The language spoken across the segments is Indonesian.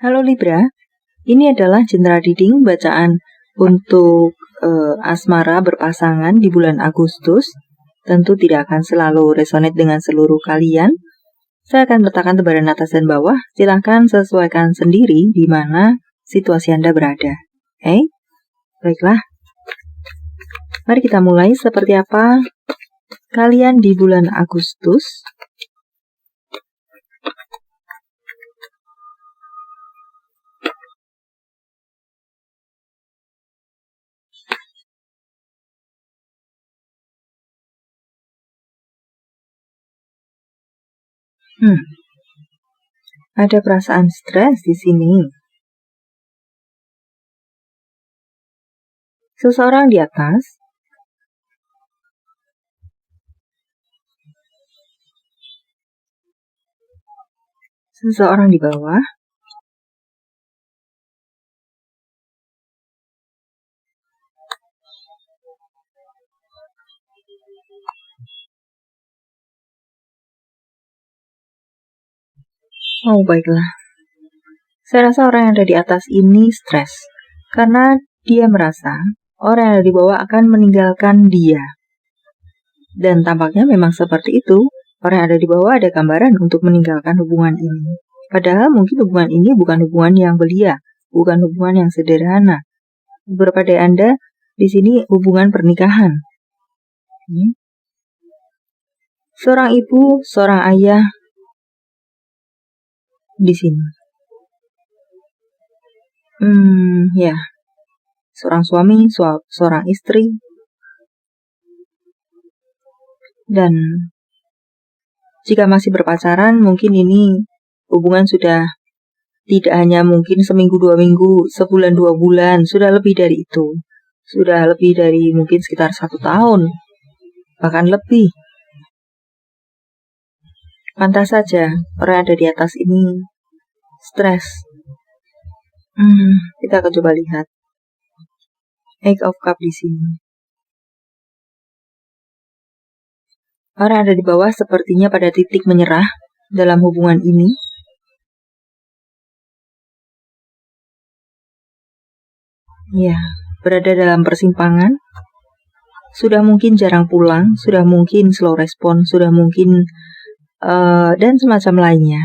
Halo Libra, ini adalah general reading bacaan untuk asmara berpasangan di bulan Agustus. Tentu tidak akan selalu resonate dengan seluruh kalian. Saya akan letakkan tebaran atas dan bawah. Silahkan sesuaikan sendiri di mana situasi Anda berada. Baiklah. Mari kita mulai. Seperti apa kalian di bulan Agustus? Ada perasaan stres di sini. Seseorang di atas. Seseorang di bawah. Oh, baiklah. Saya rasa orang yang ada di atas ini stres, karena dia merasa orang yang ada di bawah akan meninggalkan dia. Dan tampaknya memang seperti itu. Orang yang ada di bawah ada gambaran untuk meninggalkan hubungan ini. Padahal mungkin hubungan ini bukan hubungan yang belia, bukan hubungan yang sederhana. Beberapa dari Anda di sini hubungan pernikahan. Seorang ibu, seorang ayah di sini. Seorang suami, seorang istri. Dan jika masih berpacaran, mungkin ini hubungan sudah tidak hanya mungkin seminggu, 2 minggu, sebulan, 2 bulan, sudah lebih dari itu. Sudah lebih dari mungkin sekitar 1 tahun, bahkan lebih. Pantas saja orang ada di atas ini stres. Kita akan coba lihat Eight of Cups di sini. Orang ada di bawah sepertinya pada titik menyerah dalam hubungan ini. Berada dalam persimpangan. Sudah mungkin jarang pulang, sudah mungkin slow respon, sudah mungkin dan semacam lainnya.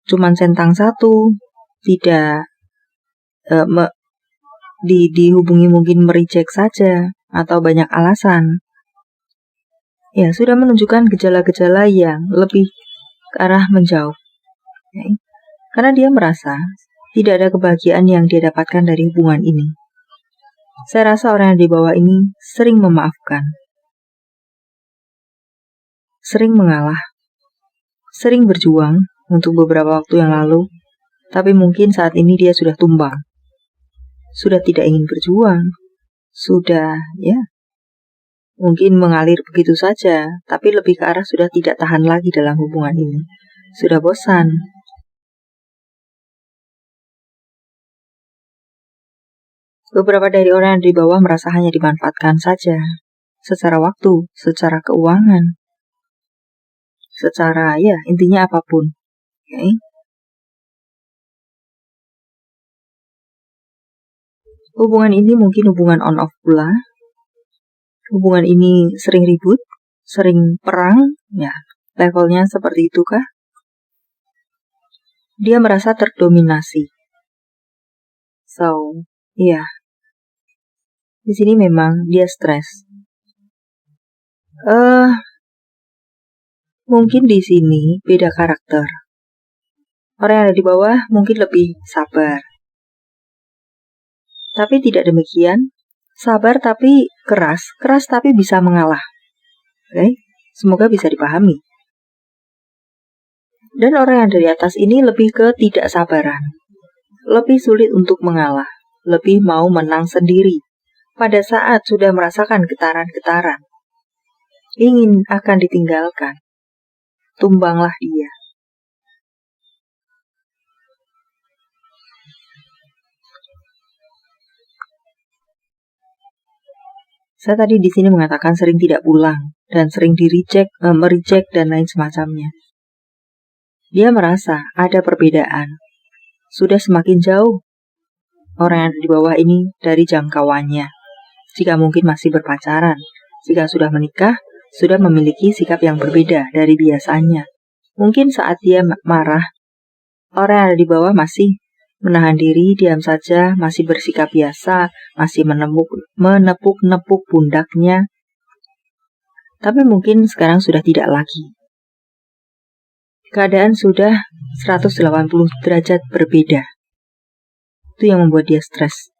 Cuman centang satu, tidak dihubungi mungkin mereject saja, atau banyak alasan. Sudah menunjukkan gejala-gejala yang lebih ke arah menjauh. Karena dia merasa tidak ada kebahagiaan yang dia dapatkan dari hubungan ini. Saya rasa orang yang di bawah ini sering memaafkan, sering mengalah, sering berjuang untuk beberapa waktu yang lalu, tapi mungkin saat ini dia sudah tumbang. Sudah tidak ingin berjuang, sudah mungkin mengalir begitu saja, tapi lebih ke arah sudah tidak tahan lagi dalam hubungan ini. Sudah bosan. Beberapa dari orang yang di bawah merasa hanya dimanfaatkan saja, secara waktu, secara keuangan, secara intinya apapun. Hubungan ini mungkin hubungan on-off pula. Hubungan ini sering ribut, sering perang, levelnya seperti itu kah? Dia merasa terdominasi. Di sini memang dia stres. Mungkin di sini beda karakter. Orang yang ada di bawah mungkin lebih sabar. Tapi tidak demikian. Sabar tapi keras tapi bisa mengalah. Semoga bisa dipahami. Dan orang yang dari atas ini lebih ke tidak sabaran. Lebih sulit untuk mengalah. Lebih mau menang sendiri. Pada saat sudah merasakan getaran-getaran, ingin akan ditinggalkan, tumbanglah dia. Saya tadi di sini mengatakan sering tidak pulang dan sering mereject dan lain semacamnya. Dia merasa ada perbedaan sudah semakin jauh orang yang ada di bawah ini dari jangkauannya. Jika mungkin masih berpacaran, jika sudah menikah, sudah memiliki sikap yang berbeda dari biasanya. Mungkin saat dia marah, orang yang ada di bawah masih menahan diri, diam saja, masih bersikap biasa, masih menepuk-nepuk pundaknya. Tapi mungkin sekarang sudah tidak lagi. Keadaan sudah 180 derajat berbeda. Itu yang membuat dia stres.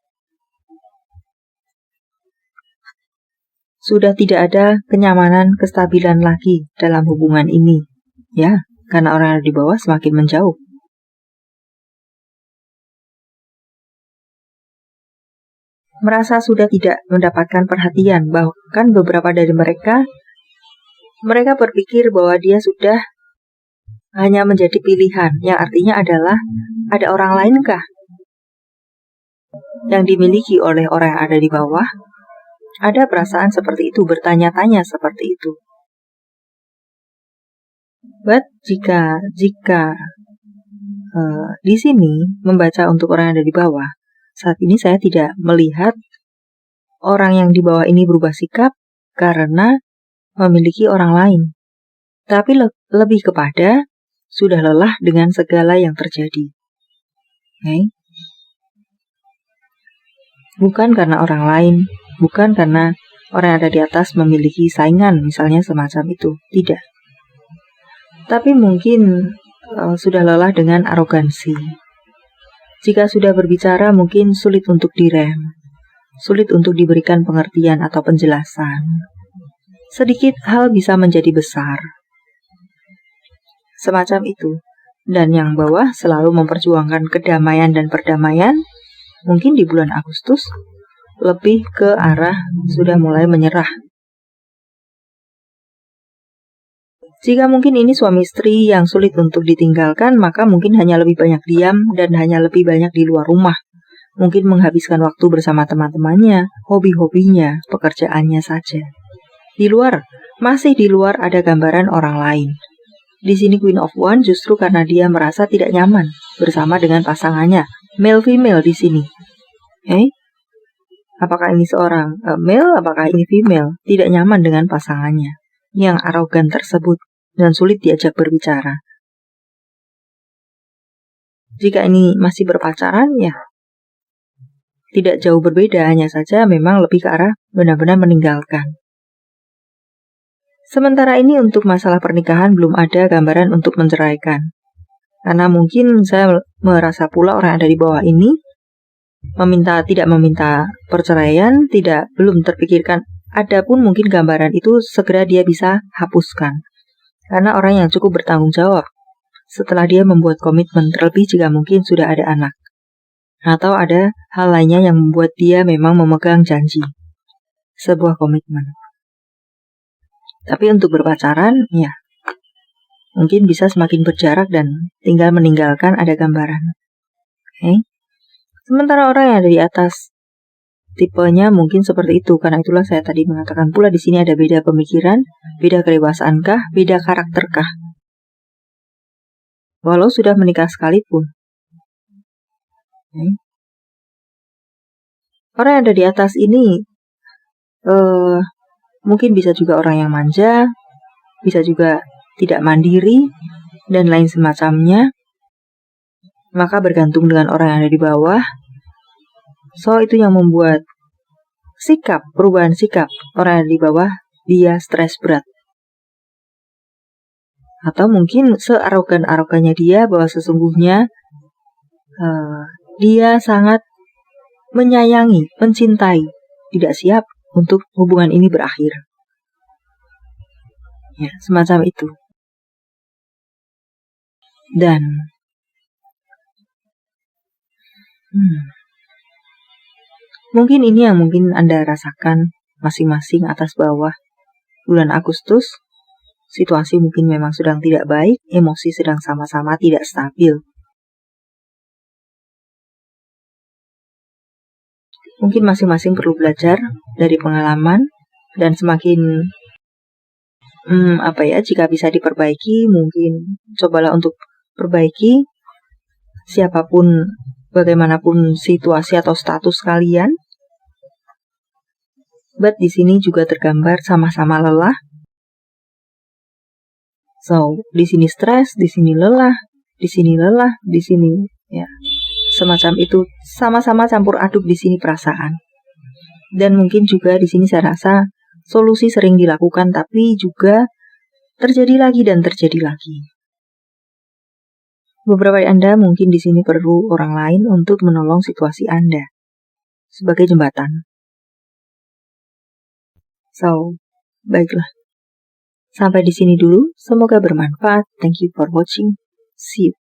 Sudah tidak ada kenyamanan, kestabilan lagi dalam hubungan ini. Ya, karena orang yang ada di bawah semakin menjauh. Merasa sudah tidak mendapatkan perhatian, bahkan beberapa dari mereka berpikir bahwa dia sudah hanya menjadi pilihan, yang artinya adalah ada orang lainkah yang dimiliki oleh orang yang ada di bawah. Ada perasaan seperti itu, bertanya-tanya seperti itu. But jika di sini membaca untuk orang yang ada di bawah, saat ini saya tidak melihat orang yang di bawah ini berubah sikap karena memiliki orang lain, tapi lebih kepada sudah lelah dengan segala yang terjadi. Okay? Bukan karena orang lain, bukan karena orang yang ada di atas memiliki saingan, misalnya semacam itu. Tidak. Tapi mungkin sudah lelah dengan arogansi. Jika sudah berbicara mungkin sulit untuk direm, sulit untuk diberikan pengertian atau penjelasan. Sedikit hal bisa menjadi besar. Semacam itu. Dan yang bawah selalu memperjuangkan kedamaian dan perdamaian. Mungkin di bulan Agustus lebih ke arah sudah mulai menyerah. Jika mungkin ini suami istri yang sulit untuk ditinggalkan, maka mungkin hanya lebih banyak diam dan hanya lebih banyak di luar rumah. Mungkin menghabiskan waktu bersama teman-temannya, hobi-hobinya, pekerjaannya saja. Di luar, masih di luar ada gambaran orang lain. Di sini Queen of Wands justru karena dia merasa tidak nyaman bersama dengan pasangannya. Male-female di sini. Apakah ini seorang male, apakah ini female? Tidak nyaman dengan pasangannya yang arogan tersebut dan sulit diajak berbicara. Jika ini masih berpacaran, ya tidak jauh berbeda, hanya saja memang lebih ke arah benar-benar meninggalkan. Sementara ini untuk masalah pernikahan belum ada gambaran untuk menceraikan. Karena mungkin saya merasa pula orang yang ada di bawah ini tidak meminta perceraian, belum terpikirkan. Adapun mungkin gambaran itu segera dia bisa hapuskan. Karena orang yang cukup bertanggung jawab setelah dia membuat komitmen, terlebih jika mungkin sudah ada anak. Atau ada hal lainnya yang membuat dia memang memegang janji. Sebuah komitmen. Tapi untuk berpacaran, ya mungkin bisa semakin berjarak dan tinggal meninggalkan ada gambaran. Sementara orang yang ada di atas, tipenya mungkin seperti itu. Karena itulah saya tadi mengatakan pula di sini ada beda pemikiran, beda kedewasaankah, beda karakterkah. Walau sudah menikah sekalipun. Orang yang ada di atas ini mungkin bisa juga orang yang manja, bisa juga tidak mandiri, dan lain semacamnya. Maka bergantung dengan orang yang ada di bawah. So itu yang membuat perubahan sikap orang yang ada di bawah, dia stres berat. Atau mungkin searogan-arogannya dia bahwa sesungguhnya dia sangat menyayangi, mencintai, tidak siap untuk hubungan ini berakhir. Ya, semacam itu. Dan mungkin ini yang mungkin Anda rasakan masing-masing atas bawah. Bulan Agustus, situasi mungkin memang sedang tidak baik, emosi sedang sama-sama tidak stabil. Mungkin masing-masing perlu belajar dari pengalaman dan semakin jika bisa diperbaiki, mungkin cobalah untuk perbaiki. siapapun, bagaimanapun situasi atau status kalian. But di sini juga tergambar sama-sama lelah. So, di sini stres, di sini lelah, di sini lelah, di sini ya. Semacam itu, sama-sama campur aduk di sini perasaan. Dan mungkin juga di sini saya rasa solusi sering dilakukan tapi juga terjadi lagi dan terjadi lagi. Beberapa dari Anda mungkin di sini perlu orang lain untuk menolong situasi Anda sebagai jembatan. So, baiklah. Sampai di sini dulu, semoga bermanfaat. Thank you for watching. See you.